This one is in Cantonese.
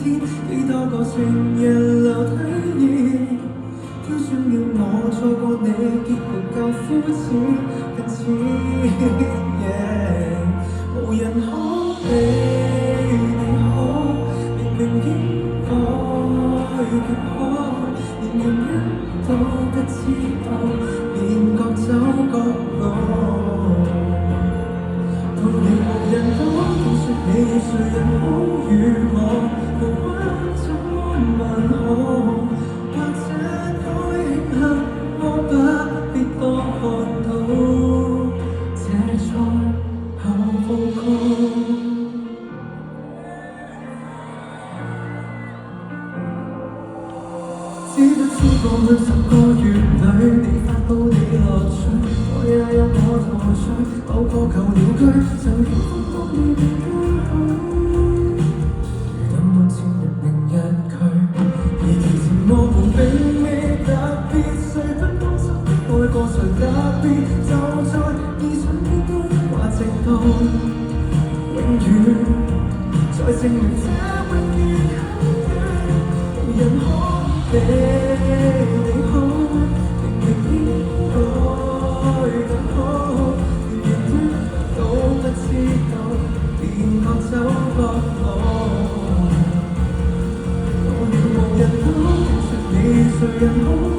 天，幾多個成日留體驗，挑選了我錯過你，結局夠膚淺，近似無人可比你好，明明應該極好，連原因都不知道，便各走各路。到了無人可見說你與誰人好與我，無關怎麼問好，或者該慶幸我不必多看到這賽後報告。只不知過去10個月裏，你發佈你樂趣，我也有我樂趣。某個舊鳥居，曾經風光你的家鄉，如今沒前日明日佢，而其實我們並未特別，誰不當心的愛過誰特別，就在意想天開話直到永遠，再證明這永遠很遠，無人可比你好，明明應該更好，連原因都不知道，便各走各路。到了無人可聽說你誰人好。